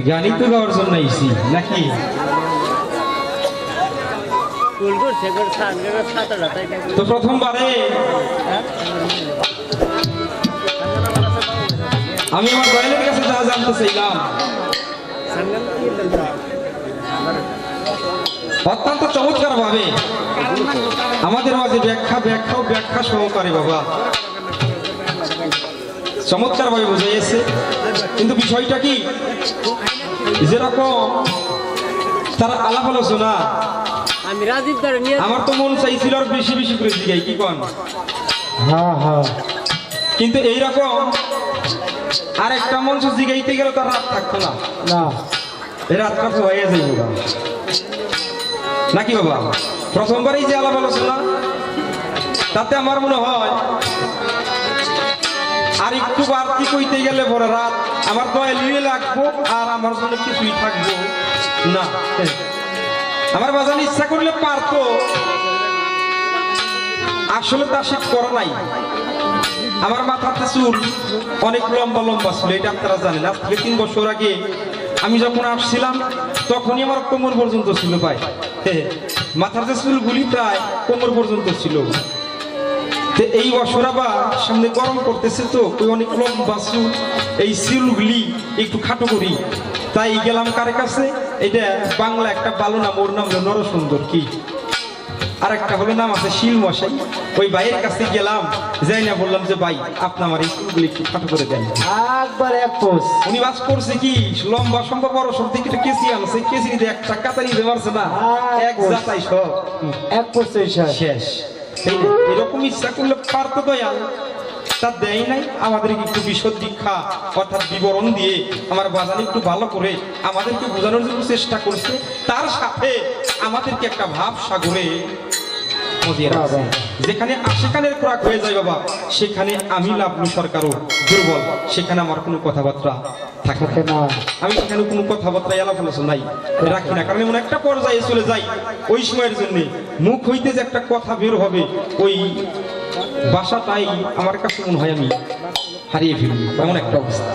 গানই তো গাওয়ার জন্য আইছি নাকি? তো প্রথমবারে আমি আমার দয়ালের কাছে যা জানতে চাইলাম, অত্যন্ত চমৎকার ভাবে আমাদের মাঝে ব্যাখ্যা সহকারে বাবা চমৎকার ভাবে বুঝাইছে। কিন্তু বিষয়টা কি, যেরকম তারা আলাপ আলোচনা, আমার তো মন চাইছিল আর বেশি বেশি করে জিগাই, কি কন? কিন্তু এইরকম আর একটা মঞ্চ জিগাইতে গেলে তার রাত থাকতো না, এই রাতটা হয়ে যাইব নাকি বাবা? প্রথমবারই যে আলাপ আলোচনা, তাতে আমার মনে হয় আর একটু বাড়তি কইতে গেলে বড় রাত আমার তো এলিয়ে লাগবো, আর আমার জন্য কিছুই থাকবো না। আমার বাজান ইচ্ছা করলে পারতো, আসলে তা সে করা নাই। আমার মাথাতে চুল অনেক লম্বা লম্বা ছিল, এটা আপনারা জানেন। আজ থেকে 3 বছর আগে আমি যখন আসছিলাম তখনই আমার কোমর পর্যন্ত ছিল ভাই। মাথার যে চুলগুলি প্রায় কোমর পর্যন্ত ছিল। এই বছর আবার সামনে গরম করতেছে, তো ওই অনেক লম্বা চুল, এই চুলগুলি একটু খাটো করি, তাই গেলাম কার কাছে? এটা বাংলা একটা ভালো নাম, ওর নাম হলো নরসুন্দর, কি আর একটা হলো নাম আছে শিল মশাই। ওই ভাইয়ের কাছে গেলাম, যাই না বললাম যে ভাই আপনি আমার এই চুলগুলি একটু খাটো করে দেন। উনি বাস করছে কি লম্বা সম্ভব বড় সব থেকে একটা কেসি আনছে, কেসি নিতে একটা কাতা নিতে পারছে না, এক জাতাই সব এক পড়ছে শেষ। এরকম ইচ্ছা করলে পারতো দয়াল, তা দেয় নাই। আমাদেরকে একটু বিশদ দীক্ষা অর্থাৎ বিবরণ দিয়ে আমার বাজান একটু ভালো করে আমাদেরকে বোঝানোর জন্য চেষ্টা করছে। তার সাথে আমাদেরকে একটা ভাব সাগরে যেখানে আশিকানের খোরাক হয়ে যায় বাবা, সেখানে আমি লাভলু সরকারও দুর্বল, সেখানে আমার কোনো কথাবার্তা থাকে না। আমি সেখানে কোনো কথাবার্তা আলাপ আলোচনা নাই রাখি না, কারণ এমন একটা পর্যায়ে চলে যাই ওই সময়ের জন্য মুখ হইতে যে একটা কথা বের হবে, ওই বাসাটাই আমার কাছে মনে হয় আমি হারিয়ে ফেলবি, এমন একটা অবস্থা।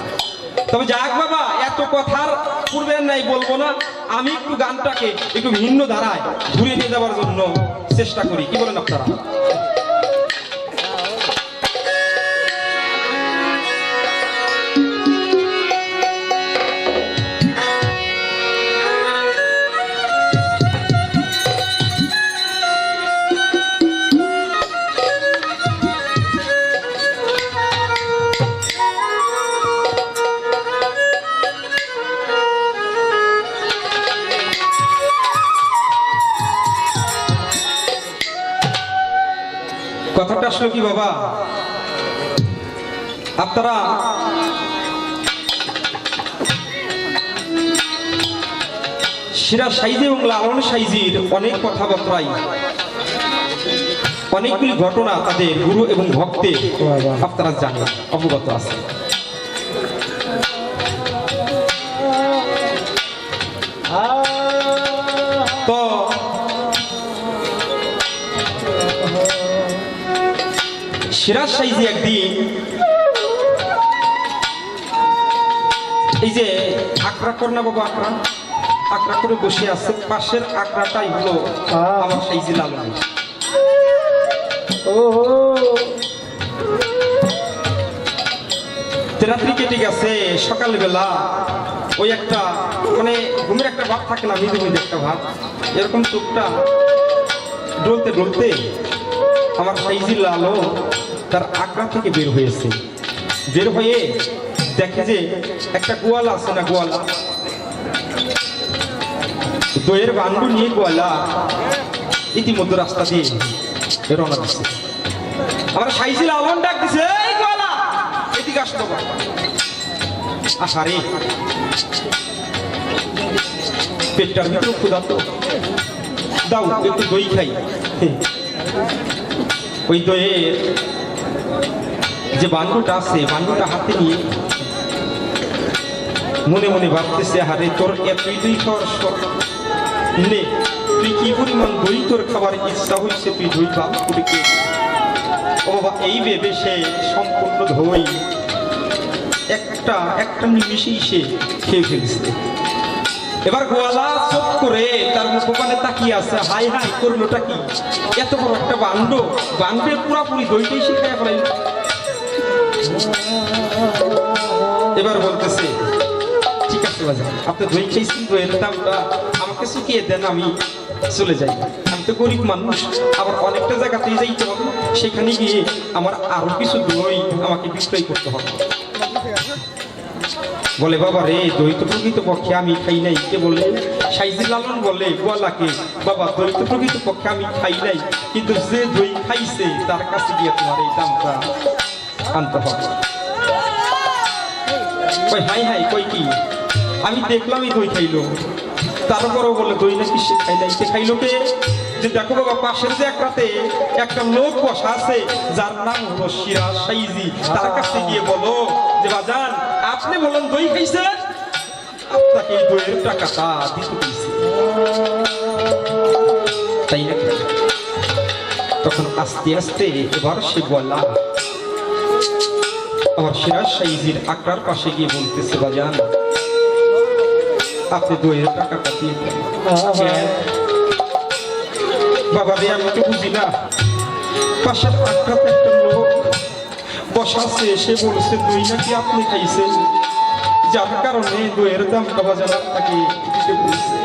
তবে যাক বাবা, এত কথার পূর্বে নাই বলবো না, আমি একটু গানটাকে একটু ভিন্ন ধারায় ঘুরিয়ে নিয়ে যাওয়ার জন্য চেষ্টা করি। কি বলেন আপনারা? কথাটা আসলে কি বাবা, আপনারা সিরা সাইজি এবং লালন সাইজির অনেক কথাবার্তাই, অনেকগুলি ঘটনা তাদের গুরু এবং ভক্তের আপনারা জানেন, অবগত আছে। তো সিরাজ সাইজি একদিন এই যে আকড়া কর না বাবা, আকড়া করে বসে আছে, পাশের আকড়াটাই হলো আমার সাইজি লালন। রাত্রি কেটে গেছে, সকালবেলা ওই একটা মানে ঘুমের একটা ভাব থাকে না, মৃদু মৃদু একটা ভাব, এরকম চোখটা ডলতে ডলতে আমার সাইজি লালন তার আকড়া থেকে বের হয়েছে। বের হয়ে দেখে যে একটা গোয়ালা আছে না, গোয়ালা দইয়ের বান্ডু নিয়ে গোয়ালা ইতিমধ্যে রাস্তা দিয়ে রওনা দিচ্ছে। আমার সাইজি লালন ডাক দিছে, এই গোয়ালা এদিকে আসতো। আসারে পেটটার ভিতরে ক্ষুধার্ত, দাও একটু দই খাই। ওই দইয়ের যে বান্ডুটা আছে, বান্ডুটা হাতে নিয়ে মনে মনে ভাবতেছে, হারে তোর এতই দই খাওয়ার শখ নে, তুই কি পরিমাণ দই তোর খাবার ইচ্ছা হয়েছে, তুই দই ভাব করে কে। ও বাবা, এই ভেবে সে সম্পূর্ণ দই একটা একটা নিমিষেই সে খেয়ে ফেলছে। এবার গোয়ালা চোখ করে তার মুখপানে তাকিয়ে আছে, হাই হাই করলোটা কি, এত বড় একটা বান্ডের পুরাপুরি দইটাই সে খেয়ে ফেলাইল। এবার বলতেছে, ঠিক আছে বাজার, আপনি দই খেয়েছেন, দইয়ের দামটা আমাকে চুকিয়ে দেন, আমি চলে যাই। আমি তো গরিব মানুষ, আবার অনেকটা জায়গাতেই যাইতে হবে, সেখানে গিয়ে আমার আরো কিছু দই আমাকে বিক্রয় করতে হবে। বলে, বাবা রে, দই তো প্রকৃত পক্ষে আমি খাই নাই। কে বলে? সাইজি লালন বলে গোয়ালাকে, বাবা দই তো প্রকৃত পক্ষে আমি খাই নাই, কিন্তু যে দই খাইছে তার কাছে গিয়ে তোমার এই দামটা আনতে হবে। কই হাই হাই, কই কি, আমি দেখলাম এই দই খাইলো, তারপরও বলে দই নাকি সে খাই নাই। সে খাইলো কে? যে দেখো বাবা, পাশের যে এক রাতে একটা লোক বসা আছে যার নাম হলো সিরাজ সাইজি, তার কাছে গিয়ে বলো যে বাজান, আপনি বলেন দই খাইছেন, আপনাকে এই দইয়ের টাকাটা দিতে দিয়েছি, তাই না? তখন আস্তে আস্তে এবার সে বলা আমার সিরাজ সাইজির আক্রার পাশে গিয়ে বলতেছে, বাজান আপনি দইয়ের টাকাটা দিয়ে দেন। বাবা রে, আমি তো বুঝি না, পাশের আক্রাতে একটা লোক বসাছে, সে বলছে দই নাকি আপনি খাইছেন, যার কারণে দইয়ের দামটা বাজার আপনাকে দিতে বলছে।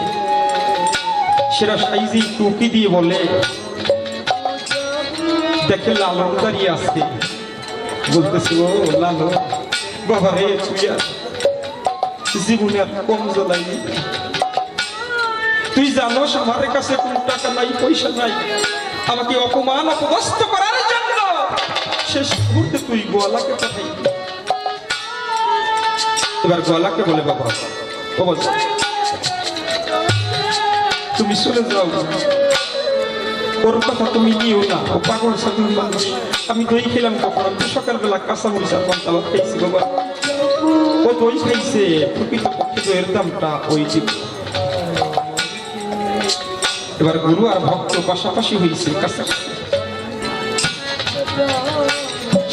সেরা সাইজি টুকি দিয়ে বলে, দেখে লালন দাঁড়িয়ে আসছে, বলতেছে, ও লালন, বাবা রে, তুই আর জীবনে আর কম জ্বালাইনি, তুই জানোস আমার কাছে কোন টাকা নাই, পয়সা নাই, আমাকে অপমান অপদস্থ করার জন্য শেষ মুহূর্তে তুই গোয়ালাকে পাঠাই। এবার গোয়ালাকে বলে, বাবা ও বলছে, তুমি চলে যাও, ওর কথা তুমি নিও না, ও পাগল সাধুর মানুষ। আমি দই খেলাম কখন? আমি সকালবেলা কাঁচা মরিচ আর পান্তাভাত খাইছি বাবা, ও দই খাইছে, প্রকৃত পক্ষে দইয়ের দামটা ওই দিক। এবার গুরু আর ভক্ত পাশাপাশি হয়েছে, কাছাকাছি।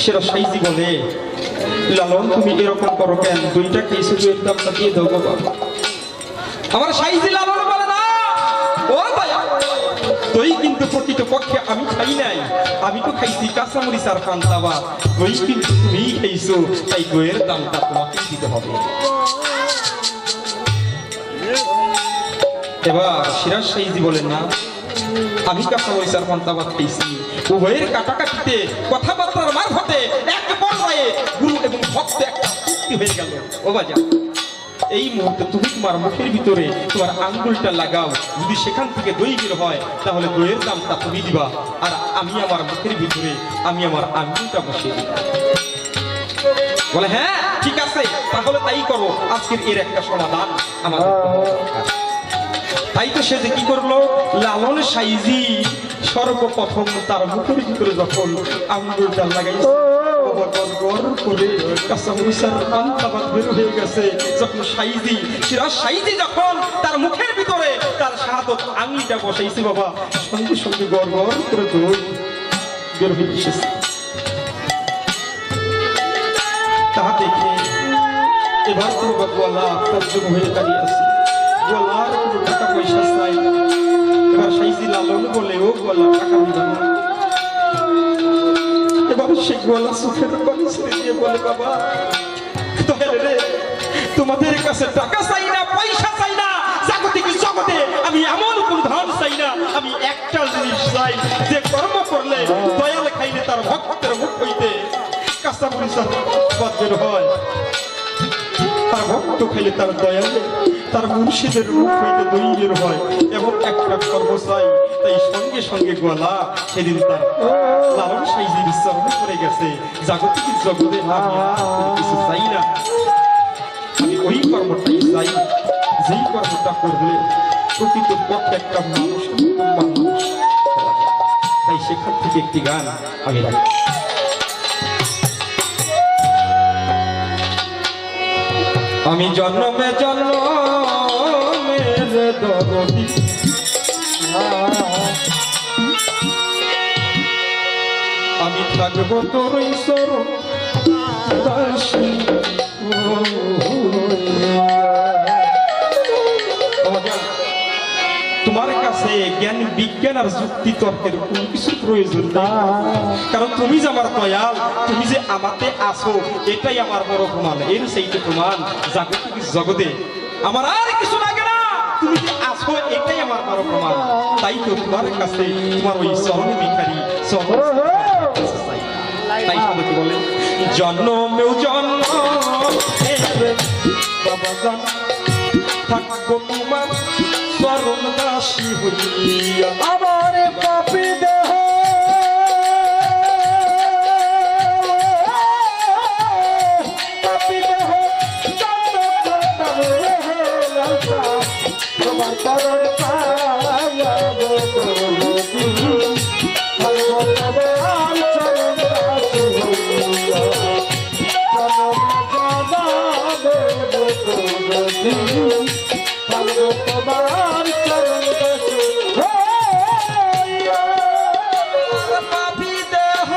সেরা সাইজি বলে, লালন তুমি এরকম করো কেন, দইটা খেয়েছে, দইয়ের দামটা দিয়ে দাও বাবা। আমার সাইজি লালন বলে, না ও ভাইয়া, দই কিন্তু প্রকৃত পক্ষে আমি খাই নাই, আমি তো খাইছি কাঁচামরিচ আর পান্তাভাত, দই কিন্তু তুমি খাইছো, তাই দইয়ের দামটা তোমাকে দিতে হবে। এবার সিরাজ সাইজি বলেন, না আমি কাঁচামরিচ আর পান্তাভাত খাইছি। উভয়ের কাটাকাটিতে কথাবার্তার মারফতে এক পর্যায়ে গুরু এবং ভক্ত একটা চুক্তি হয়ে গেল। ও বাজা, এই মুহূর্তে তুমি তোমার মুখের ভিতরে তোমার আঙ্গুলটা লাগাও, যদি সেখান থেকে দই বের হয় তাহলে দইয়ের দামটা তুমি দিবা, আর আমি আমার মুখের ভিতরে আমি আমার আঙ্গুলটা বসিয়ে দিব। বলে, হ্যাঁ ঠিক আছে, তাহলে তাই করো, আজকের এর একটা সমাধান আমাদের। তাই তো সে যে কি করলো, লালন সাইজি সর্বপ্রথম তার মুখের ভিতরে যখন আঙ্গুলটা লাগাইছে, যখন সিরাজ সাইজি যখন তার মুখের ভিতরে তার শাহাদত আঙ্গুলটা বসাইছে বাবা, সঙ্গে সঙ্গে গড় গড় করে দই বের হয়ে এসেছে। তাহা দেখে এবার কোনো গোয়ালা তর্জম হয়ে দাঁড়িয়ে আছে, গোয়ালার কোনো টাকা পয়সা চাই। এবার সাইজি লালন বলে, ও গোয়ালা টাকা দিবা না। এবার সে গোয়ালা চোখের পানি ছেড়ে দিয়ে বলে, বাবা দয়াল রে, তোমাদের কাছে টাকা চাই না, পয়সা চাই না, জাগতিক জগতে আমি এমন কোন ধন চাই না, আমি একটা জিনিস চাই, যে কর্ম করলে দয়াল খাইলে তার ভক্তের মুখ হইতে কাঁচা মরিচার বাদ বের হয়, তার ভক্ত খাইলে তার দয়াল তার মুর্শিদের মুখ হইতে দই বের হয়, এমন একটা কর্ম চাই। তাই সঙ্গে সঙ্গে গোয়ালা সেদিন তার লালন সাইজির চরণে পড়ে গেছে, জাগতিক জগতে আমি কিছু চাই না, আমি ওই কর্মটাই চাই, যেই কর্মটা করলে প্রকৃত পক্ষে একটা মানুষ। তাই সেখান থেকে একটি গান আমি রাখি। আমি জন্মে জন্মের দরদি, আমি থাকবো তোর ঈশ্বর দাসী। ও তোমার কাছে জ্ঞান বিজ্ঞান আর যুক্তি তর্কের কোনো কিছু প্রয়োজন নেই, কারণ তুমি যে আমার দয়াল, তুমি যে আমাতে আসো, এটাই আমার বড় প্রমাণ। এর সেইটা প্রমাণ জাগতিক জগতে আমার আর কিছু লাগে না, তুমি যে আসো এটাই আমার বড় প্রমাণ। তাই তো তোমার কাছে তোমার ওই চরণ ভিখারি তাই কি বলে, জন্মেও জন্ম থাকবো তোমার চরণ দাসী হইয়া। আমার পাপী দেহ তোমার চরণ পায়াবো তোমার চরণ পাপী দেহ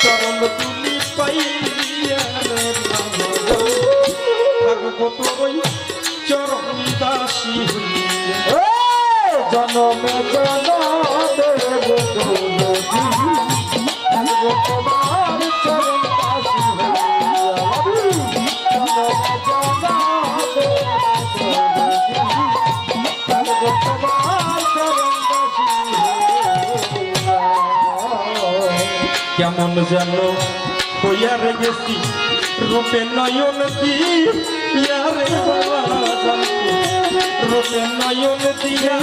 চরণ তুলি পাইয়া থাকবো তোর চরণ দাসী হইয়া। জনমে জনমে তোমার চরণ দাসী কেমন যেন হইয়া রে গেছি রূপে নয়ন কি ইয়ারে বাবা জানতো, রূপে নয়ন দিয়া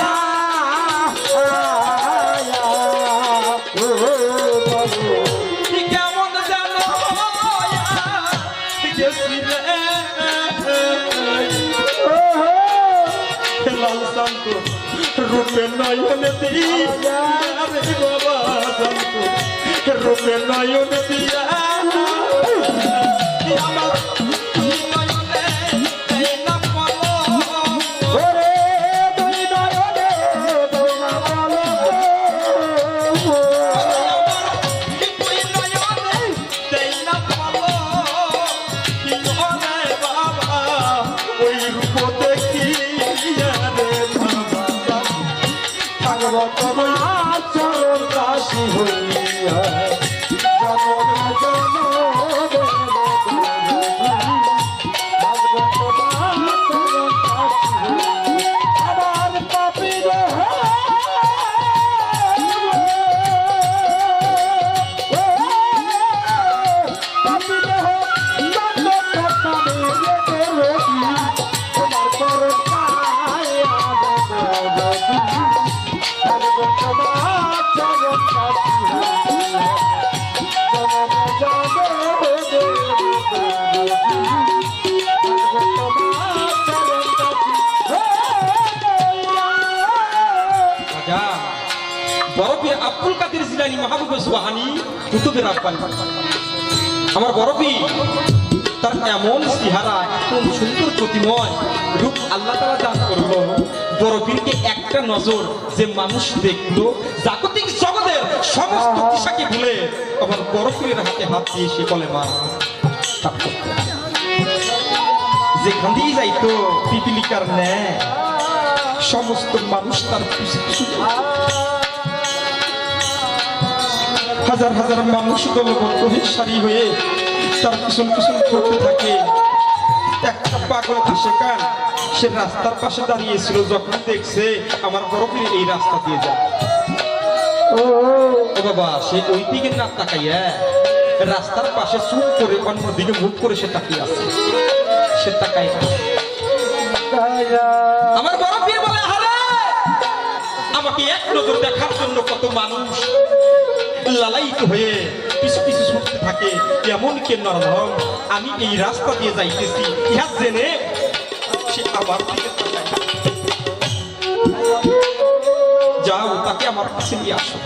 কেমন যেন গেছি রে লাল শান্ত রূপে নয়ন দিয়া রে বাবা জানতো, রূপে নয়ন দিয়া আমার তোমার চরণ দাসী হইয়া আমার পাপী দেহ পাপী দেহ তোমার চরণ বরফির আব্দুল কাদের জিলানী মাহবুব সুবহানী কুতুবের আব্বানি আমার বরফি তার এমন চেহারা, এত সুন্দর প্রতিময় রূপ আল্লাহ তাআলা দান করলো। বরফিরকে একটা নজর যে মানুষ দেখলো, জাগতিক জগতের সমস্ত দিশাকে ভুলে তখন বরফিরের হাতে হাত দিয়ে সে বলে মা যেখান দিয়ে যাইতো পিপিলিকার ন্যায় সমস্ত মানুষ তার পিছু পিছু হাজার হাজার মানুষ দলবদ্ধ হয়ে সারি হয়ে তার পিছন পিছন করতে থাকে। একটা পাগল আসে কান সে রাস্তার পাশে দাঁড়িয়েছিল, যখন দেখছে আমার বরফির এই রাস্তা দিয়ে যায়, ও বাবা সে ওই দিকে না তাকাইয়া রাস্তার পাশে চুপ করে অন্যদিকে মুখ করে সে তাকিয়ে আছে। সে তাকায় আমার বরফির বলে আরে আমাকে এক নজর দেখার জন্য কত মানুষ লালায়িত হয়ে পিছু পিছু ছুটতে থাকে, এমন কে নরম আমি এই রাস্তা দিয়ে যাইতেছি ইহা জেনে সে আমার দিকে তাকায়। যাও তাকে আমার কাছে নিয়ে আসো।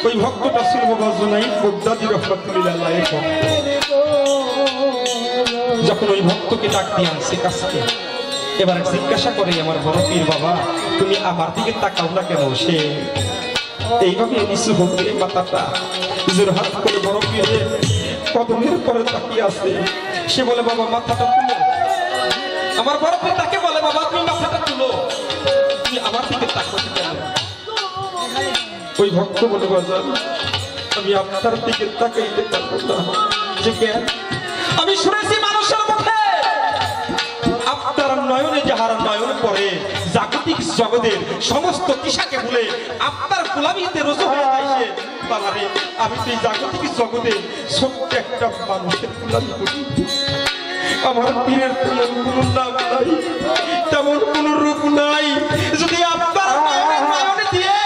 ওই ভক্তটা ছিল বাবা জুনাইদ বাগদাদী রাহমাতুল্লাহ আলাইহি ভক্ত। যখন ওই ভক্তকে ডাক দিয়ে আনছে কাছে এবার জিজ্ঞাসা করে আমার বড় পীর বাবা তুমি আমার দিকে তাকাও না কেন? সে এইভাবে নিচু হতে মাথাটা জোরহাত করে বড় পীরের কদমের পরে তাকিয়ে আছে। সে বলে বাবা মাথাটা তুলো। আমার বড় পীর তাকে বলে বাবা তুমি মাথাটা তুলো, তুমি আমার দিকে তাকাও কেন? ওই ভক্ত বলে বাজার আমি আপনার দিকে তাকাইতে পারবো না। যে জ্ঞান আমি শুনেছি মানুষের মুখে আপনার নয়নে যাহার নয়ন পড়ে জাগতিক জগতের সমস্ত দিশাকে ভুলে আপনার গোলামিতে রোজু হয়ে যায় সে। বাবারে আমি তো এই জাগতিক জগতে ছোট্ট একটা মানুষের গোলামি করি। আমার পীরের তেমন কোনো নাম নাই, তেমন কোনো রূপ নাই। যদি আপনার নয়নে দিয়ে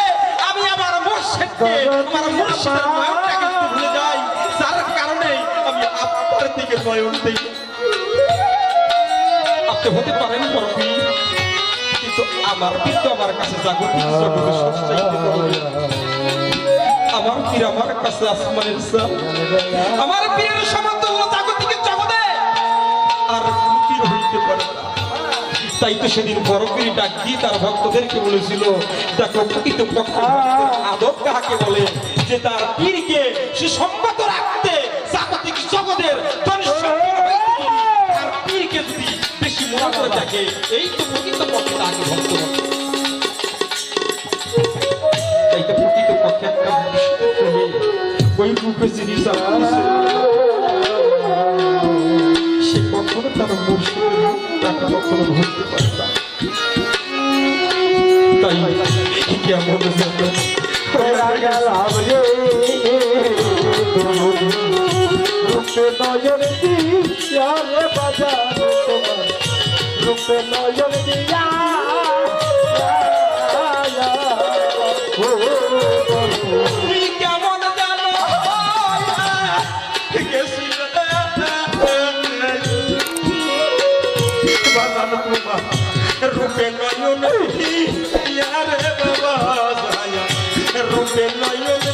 আমি আমার মুর্শিদকে আমার মুর্শিদের নয়নটাকে যদি ভুলে যাই, যার কারণে আমি আপনার দিকে নয়ন দেই। আপনি হতে পারেন বড় পীর, কিন্তু আমার পীর তো আমার কাছে জাগতিক জগতে সবচাইতে বড়। আমার পীর আমার কাছে আসমানের চাঁদ, আমার পীরের সমতুল্য জাগতিক জগতে আর কোনো পীর হইতে পারে না। তাই তো সেদিন বড় পীর ডাক দিয়ে তার ভক্তদেরকে বলেছিল দেখো প্রকৃত ভক্ত আদব কাহাকে বলে, যে তার পীরকে সুসম্মত রাখতে জাগতিক জগতের তার পীরকে যদি বেশি মনে করে থাকে, এই তো প্রকৃত পক্ষে তাকে ভক্ত বলে। তাই তো প্রকৃত পক্ষে একটা মুর্শিদের প্রেমে ওই রূপে যিনি চালাচ্ছে সে কখনো তার মুর্শিদের তাকে কখনো ভুলতে পারে না। তাই কেমন গেলাম রে রূপে নয়ন দিয়া রে বাজার তোমার রূপে নয়ন দিয়া তুই কেমন জানো রূপে নয়ন রে বাবা রূপে নয়ন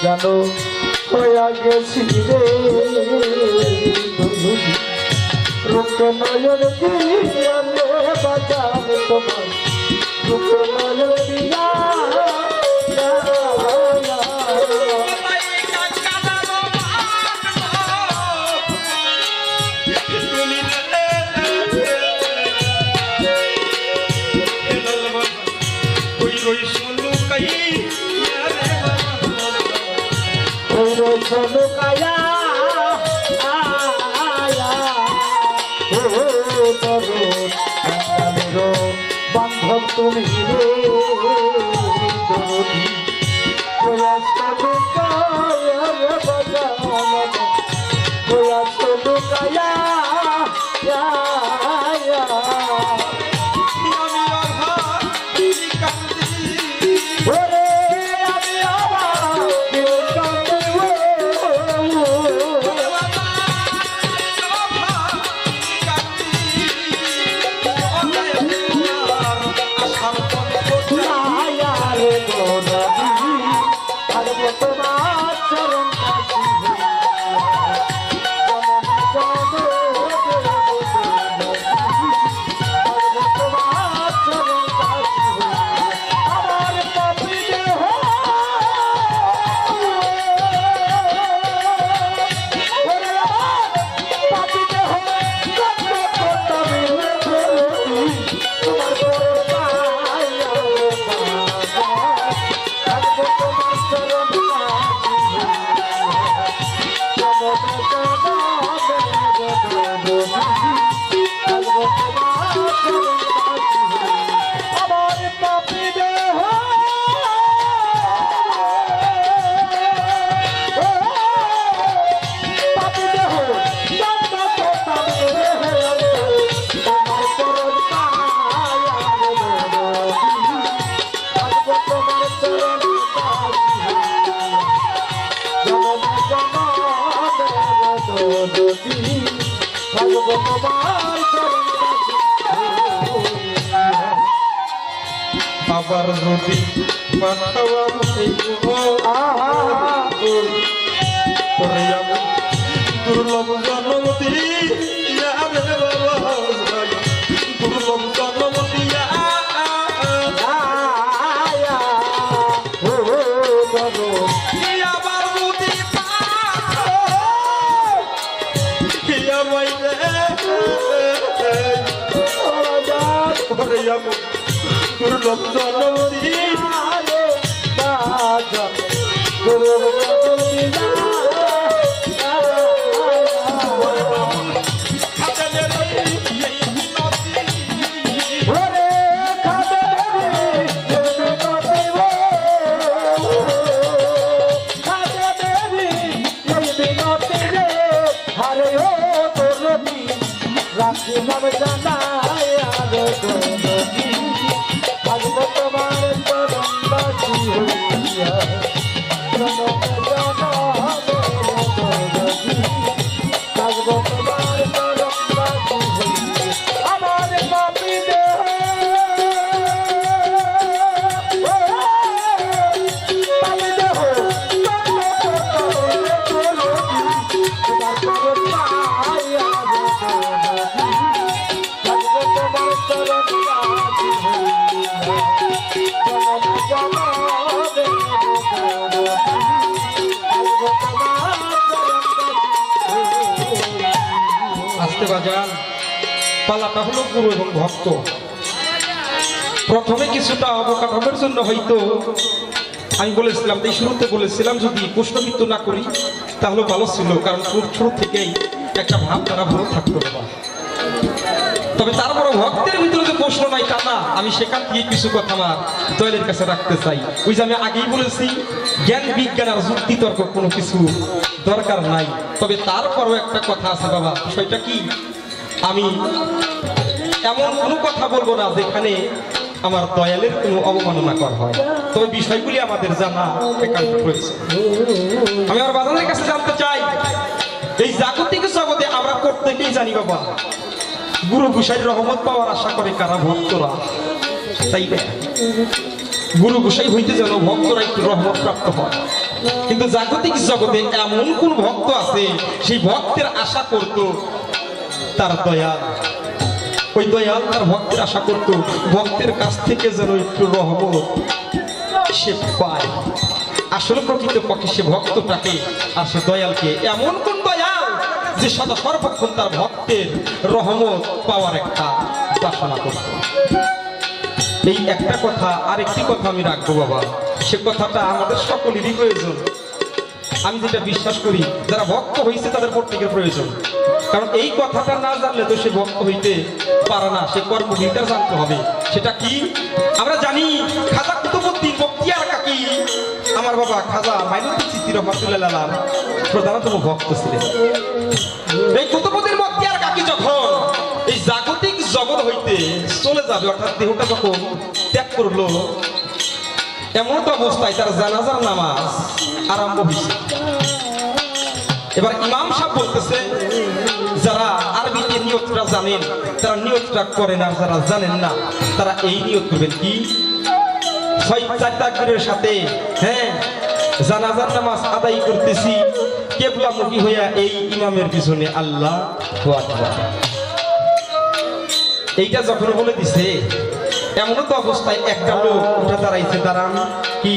জানো হইয়া গেছি রে রূপে নয়ন দিয়া রে বাজার তোমার রূপে নয়ন দিয়া কায়া বান্ধব তুমি কায়া যদি থাকবো তোমার চরণ দাসী হইয়া। আবার যদি পাঠাওয়া আহা করে যাব দুর্লভ জন্ম দিয়া রে বাবা দুর্লভ জন্ম দিয়া আবার যদি পাঠাও হিয়া মাইলে করে যাব দুর্লভ জন্ম দিয়া আসতে বাজান পালাটা হলো গুরু এবং ভক্ত। প্রথমে কিছুটা অবকাঠামোর জন্য হয়তো আমি বলেছিলাম, এই শুরুতে বলেছিলাম যদি প্রশ্নবিদ্ধ না করি তাহলে ভালো ছিল, কারণ শুরু থেকেই একটা ভাব তারা ভালো থাকতো না। তবে তারপরে ভক্তের ভিতরে যে প্রশ্ন নাই তা না, আমি সেখান থেকে কিছু কথা আমার দয়ালের কাছে রাখতে চাই। ওই যে আমি আগেই বলেছি, জ্ঞান বিজ্ঞান আর যুক্তি তর্ক কোনো কিছু দরকার নাই। তবে তারপরও একটা কথা আছে বাবা, বিষয়টা কি, আমি এমন কোনো কথা বলবো না যেখানে আমার দয়ালের কোনো অবমাননা করা হয়। তবে বিষয়গুলি আমাদের জানা একান্ত প্রয়োজন। আমি আমার বাজানের কাছে জানতে চাই, এই জাগতিক জগতে আমরা প্রত্যেকেই জানি বাবা, গুরু গোসাইর রহমত পাওয়ার আশা করে কারা, ভক্তরা, তাই না? গুরু গোসাই হইতে যেন ভক্তরা একটু রহমত প্রাপ্ত হয়। কিন্তু জাগতিক জগতে এমন কোন ভক্ত আছে সেই ভক্তের আশা করত তার দয়াল, ওই দয়াল তার ভক্তের আশা করত ভক্তের কাছ থেকে যেন একটু রহমত সে পায়। আসলে প্রকৃত পক্ষে সে ভক্তটাকে আর সে দয়ালকে এমন কোন দয়াল যে সদা সর্বক্ষণ তার ভক্তের রহমত পাওয়ার একটা বাসনা করত। এই একটা কথা, আর একটি কথা আমি রাখবো বাবা, সে কথাটা আমাদের সকলেরই প্রয়োজন। আমি যেটা বিশ্বাস করি, যারা ভক্ত হয়েছে তাদের প্রত্যেকের প্রয়োজন। কারণ এই কথাটা না জানলে তো সে ভক্ত হইতে পারে না, সে কর্মবিদ্যা জানতে হবে। সেটা কি আমরা জানি, খাজা কুতুবউদ্দিন বখতিয়ার কাকি, আমার বাবা খাজা মাইনুদ্দিন চিশতি রহমাতুল্লাহ আলাইহি প্রধানতম ভক্ত ছিলেন। এই কুতুবউদ্দিন বখতিয়ার কাকি যখন এই জাগতিক জগৎ হইতে চলে যাবে, অর্থাৎ দেহটা যখন ত্যাগ করলো, এমন তো অবস্থায় তার জানাজার নামাজ আরম্ভ হয়েছে। এবার ইমাম সাহেব বলতেছে, যারা আরবিতে নিয়তটা জানেন তারা নিয়তটা করেন, আর যারা জানেন না তারা এই নিয়ত করবেন কি, 6 তাকবীরের সাথে হ্যাঁ জানাজার নামাজ আদায় করতেছি কিবলামুখী হইয়া এই ইমামের পিছনে আল্লাহু আকবার। এইটা যখন বলে দিছে, এমন তো অবস্থায় একটা লোক উঠে দাঁড়াইছে, দাঁড়ান কি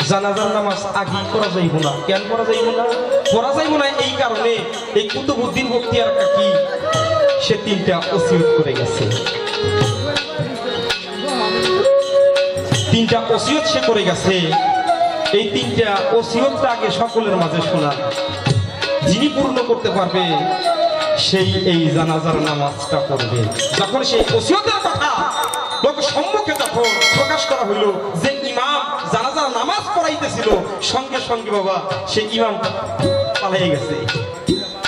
জানাজার নামাজ আগে পড়া যাইব না? কেন পড়া যাইব না? পড়া যাইব না এই কারণে, এই কুতুবউদ্দিন বখতিয়ার কাকি সে 3টা ওসিয়ত করে গেছে। 3টা ওসিয়ত সে করে গেছে। এই 3টা ওসিয়তটা আগে সকলের মাঝে শোনা, যিনি পূর্ণ করতে পারবে সেই এই জানাজার নামাজটা পড়বে। যখন সেই ওসিয়তের কথা লোক সম্মুখে যখন প্রকাশ করা হইল যে ইমাম জানাজার নামাজ পড়াইতেছিল, সঙ্গে সঙ্গে বাবা সেই ইমাম পালিয়ে গেছে।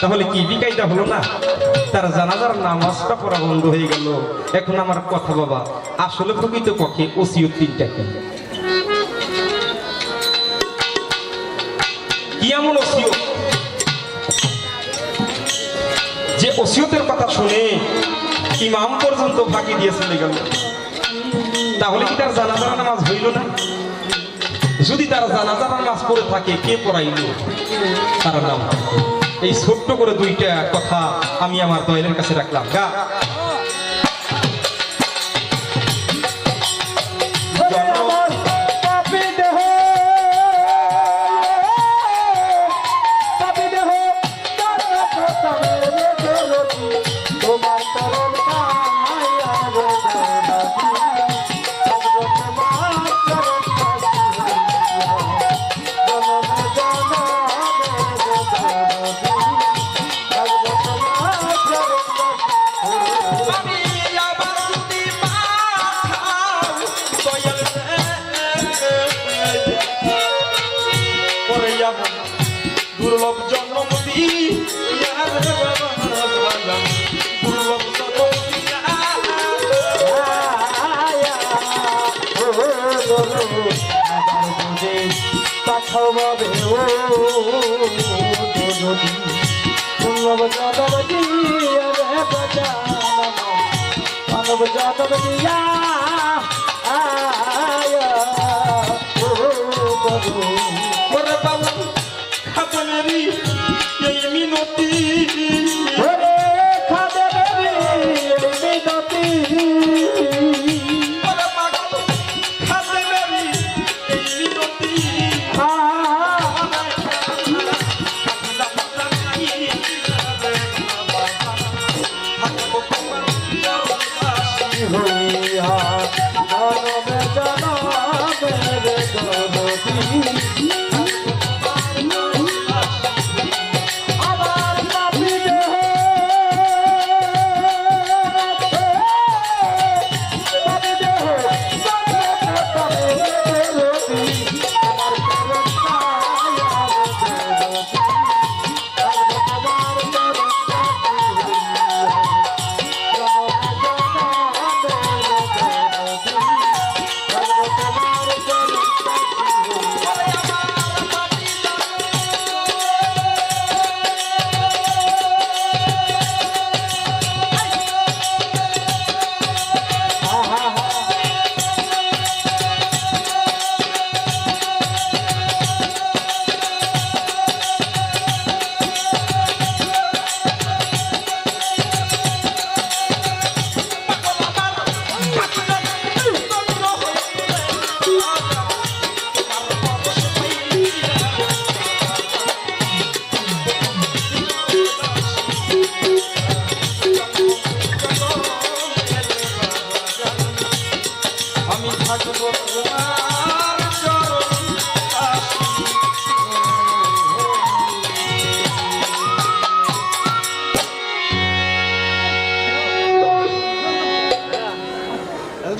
তাহলে কি বিকাইটা হলো না? তার জানাজার নামাজটা পড়া বন্ধ হয়ে গেল। এখন আমার কথা বাবা, আসলে প্রকৃত পক্ষে ওসিয়ত 3টা কি এমন ওসিয়ত? ওসিয়তের কথা শুনে ইমাম পর্যন্ত ফাঁকি দিয়ে চলে গেল, তাহলে কি তার জানাজার নামাজ হইল না? যদি তার জানাজার নামাজ পড়ে থাকে, কে পড়াইল তার নাম? এই ছোট্ট করে দুইটা কথা আমি আমার দয়ালের কাছে রাখলাম। গা দুর্লভ জন্ম দুর্লভ মানব জনম দিয়া ওরে বাবা খাতমেরি এই মিনতি, ওরে খাতমেরি এই মিনতি, ওরে বাবা খাতমেরি এই মিনতি।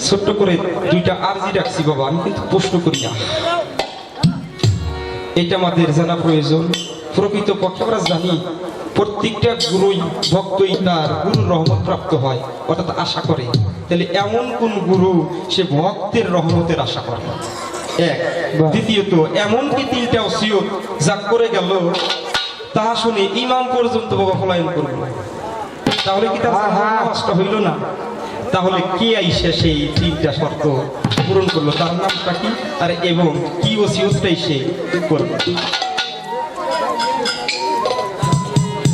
ছোট্ট করে দুইটা আরজি রাখছি বাবা, আমি কিন্তু প্রশ্ন করি না, এটা আমাদের জানা প্রয়োজন। প্রকৃত পক্ষে আমরা জানি প্রত্যেকটা গুরুই ভক্তই তার গুরুর রহমত প্রাপ্ত হয়, অর্থাৎ আশা করে। তাহলে এমন কোন গুরু সে ভক্তের রহমতের আশা করে? এক। দ্বিতীয়ত, এমন কি তিনটা ওসিয়ত যা করে গেল তাহা শুনে ইমাম পর্যন্ত বাবা পলায়ন করলো, তাহলে কি তার নষ্ট হইল না? তাহলে কে আইসা সেই তিনটা শর্ত পূরণ করলো, তার নামটা কি আর এবং কি ওসিয়তটাই সে করবে?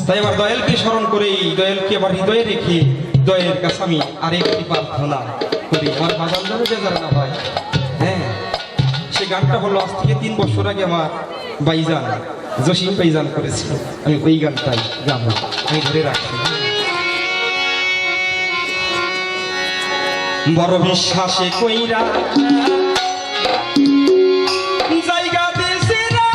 তাই আমার দয়ালকে স্মরণ করে, দয়ালকে আমার হৃদয়ে রেখে দয়ালের কাছে আমি আরেকটি প্রার্থনা করি, আমার বাজান যেন বেজার না হয়। হ্যাঁ, সে গানটা হলো আজ থেকে 3 বছর আগে আমার ভাইজান জসিম ভাইজান করেছিল, আমি ওই গানটাই গাবো, আমি ধরে রাখছি। বড় বিশ্বাসে কইরা জায়গা দিছি রে,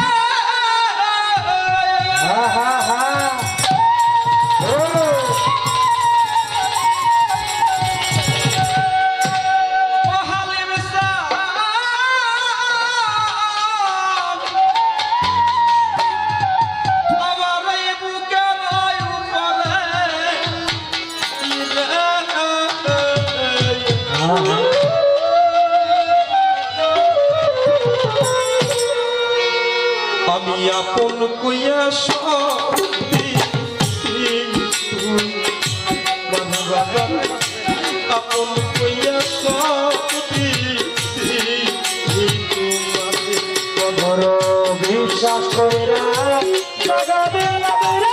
আমি আপন কইয়া সব আপন কইয়া সপতি তোমারে বড় বিশ্বাস কইরা লাগাবে লাগাবে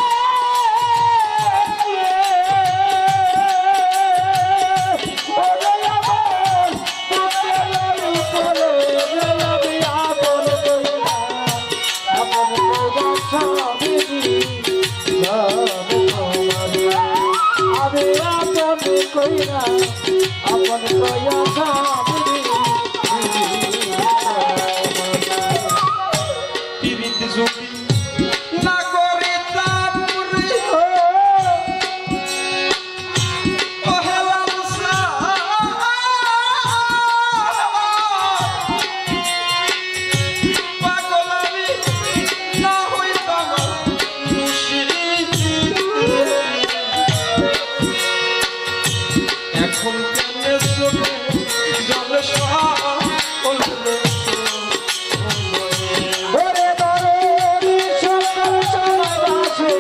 কইরা আপন কইয়া পিরিত যদি না করিতাম রে ও হেলাল পাগল আমি না হইতাম মুশরিক এখন কেনে চলে জলে সকলে ওরে দরদি সকল সমাবাসে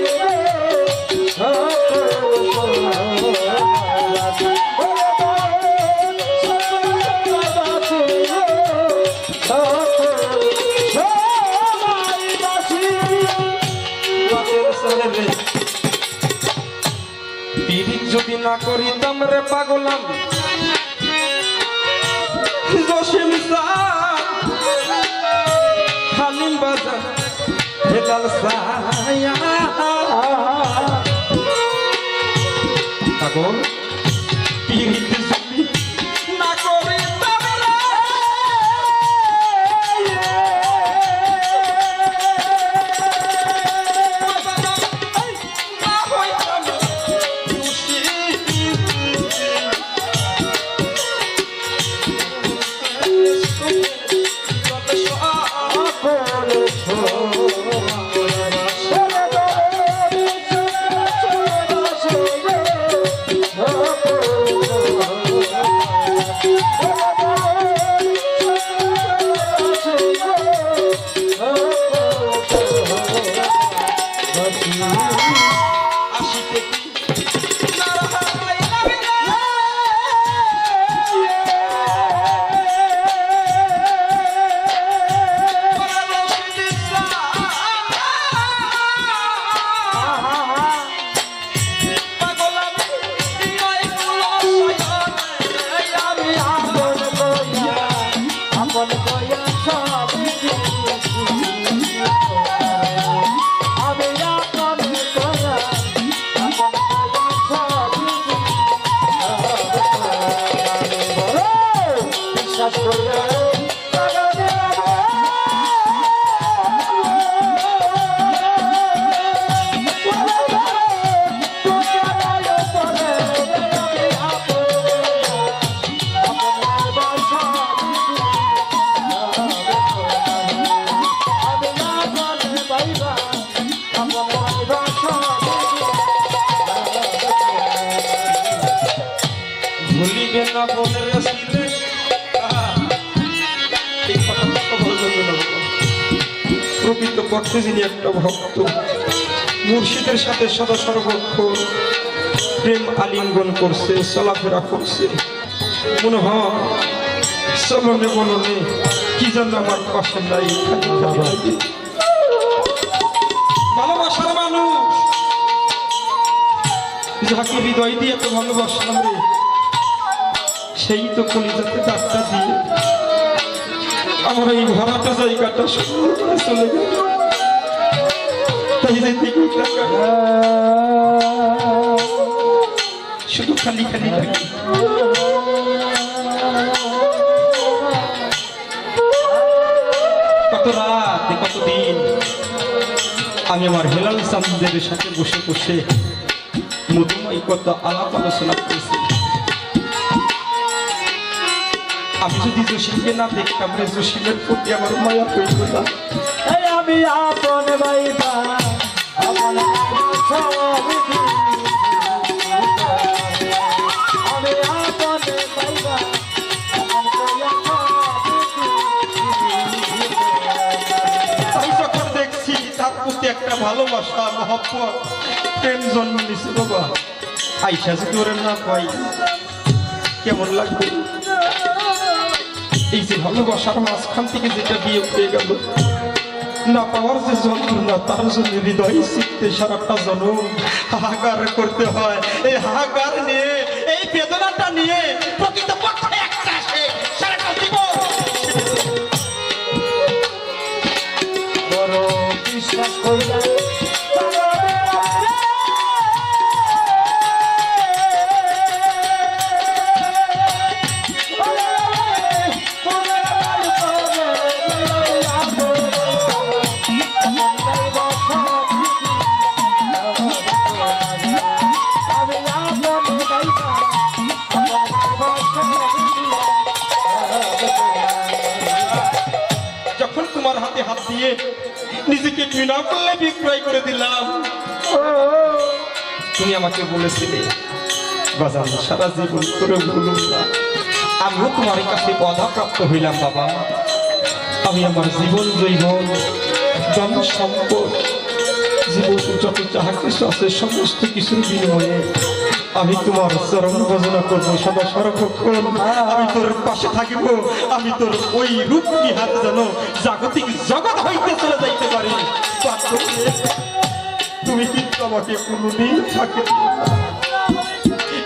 পিরিত যদি না করিতাম রে পাগলাম জসিম হালিম বাজার হেলাল সায়া পাগল পিরিত যদি না করিতাম রে না হইতাম ভুলিবে না বলে রেসিলে এই কথা তো বলবেন না প্রকৃত পক্ষে যিনি একটা ভক্ত মুর্শিদের সাথে সদা সর্বক্ষণ প্রেম আলিঙ্গন করছে চলাফেরা করছে মনে হয় চলনে বলনে কি জন্য আমার পাশে নাই ভালোবাসার মানুষ যাকে হৃদয় দিয়ে এত ভালোবাসলাম রে সেই তো কলিজাতে ডাক্তার দিয়ে আমার এই ভরাটা জায়গাটা সুন্দর করে চলে গেল তাই শুধু খালি খালি লাগে কত রাত কতদিন আমি আমার হেলাল চাঁদের সাথে বসে বসে মধুময় কত আলাপ আলোচনা করেছি আমি যদি জসিমকে না দেখতাম রে জসিমের প্রতি আমার মায়া হইত না আমি আপন ভাইবা আপন আমি আপন ভাইবা তাই যখন দেখছি তার প্রতি একটা ভালোবাসা মহব্বত প্রেম জন্ম নিছে বাবা আইসা যদি ওরে না পাই কেমন লাগবে? এই যে ভালোবাসার মাঝখান থেকে যেটা বিয়ে হয়ে গেল, না পাওয়ার যে যন্ত্রণা, তার জন্য হৃদয় শিখতে সারাটা জনম হাহাকার করতে হয়। এই হাহাকার নিয়ে, এই বেদনাটা নিয়ে প্রকৃতপক্ষে একটা সে সারাটা জীবন বড় বিশ্বাস কইরা যখন তোমার হাতে হাত দিয়ে নিজেকে বিনা করলে বিক্রয় করে দিলাম, তুমি আমাকে বলেছিলে বাজান সারা জীবন করে ভুলুম না। আমিও তোমার কাছে বাধাপ্রাপ্ত হইলাম বাবা। আমি আমার জীবন জৈবন জন সম্পদ জীবন যত যাহা কিছু আছে সমস্ত কিছুর বিনিময়ে আমি তোমার চরণ ভজনা করবো সদা সর্বক্ষণ। আমি তোর পাশে থাকিব, আমি তোর ওই রূপ নিহাতে যেন জাগতিক জগৎ হইতে চলে যাইতে পারি। তুমি কিন্তু আমাকে কোনোদিন থাকে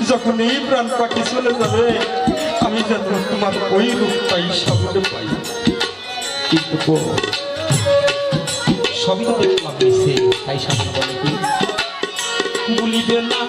যখন এই প্রাণ পাখি চলে যাবে, আমি যেন তোমার ওই রূপটাই সামনে পাই। কিন্তু সবই তো দেখলাম নিছে, তাই সামনে বলে কি বলিবে না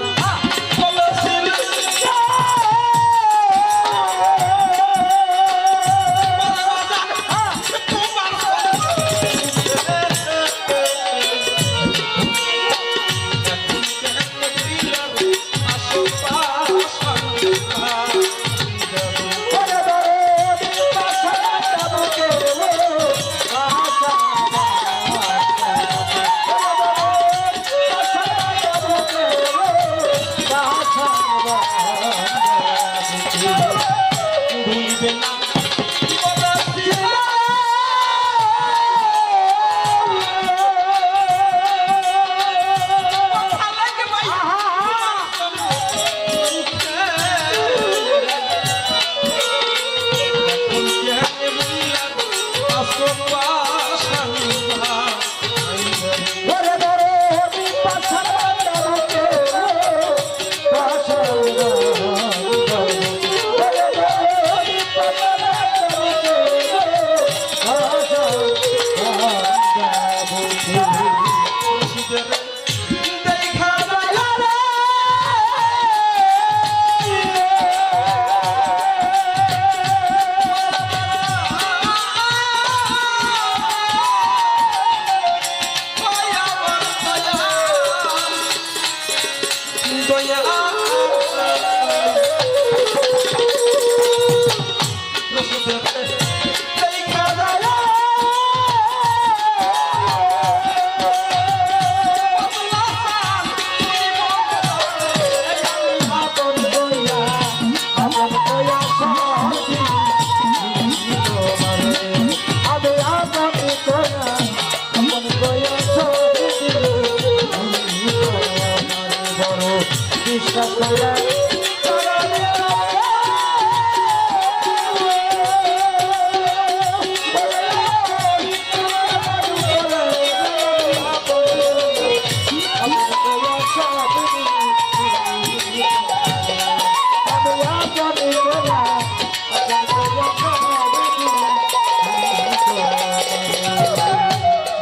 বিশ্বাস কইরা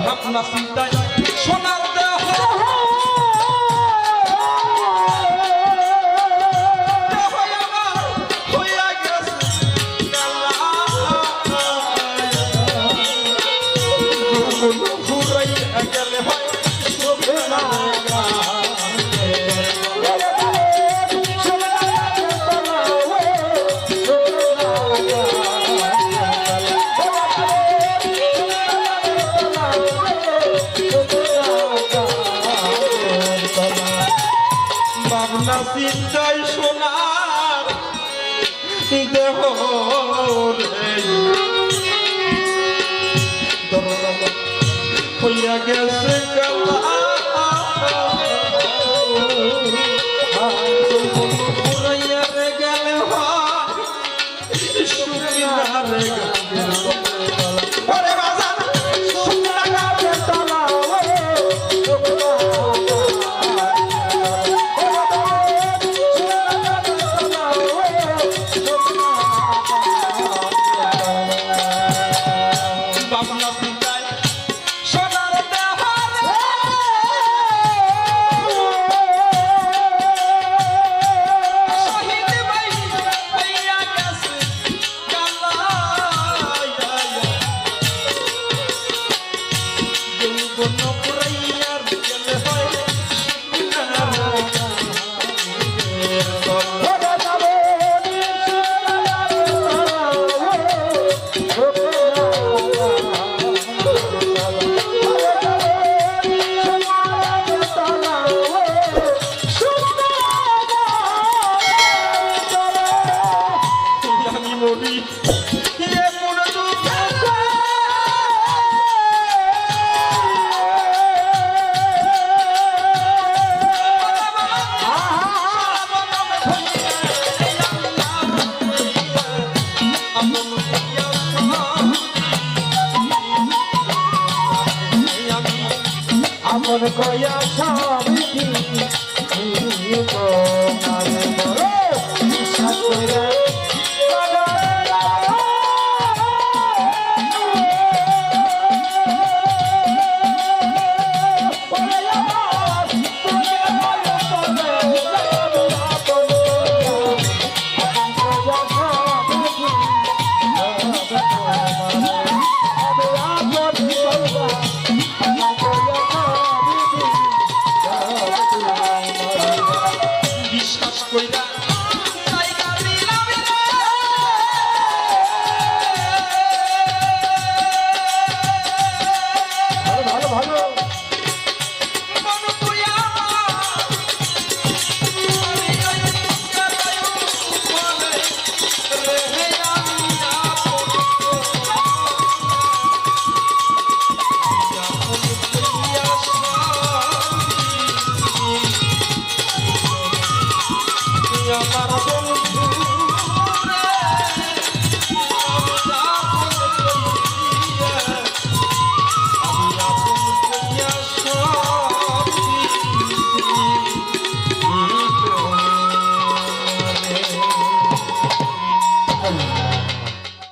ভাবনা চিন্তায় সোনার দেহ ভাবনা চিন্তায় সোনার দেহ হইয়া গেছে গেলা গেলে হয় মন কয়া সবিধি তোমার বড় বিশ্বাস কইরা বিশ্বাস কইরা ভালো ভালো ভালো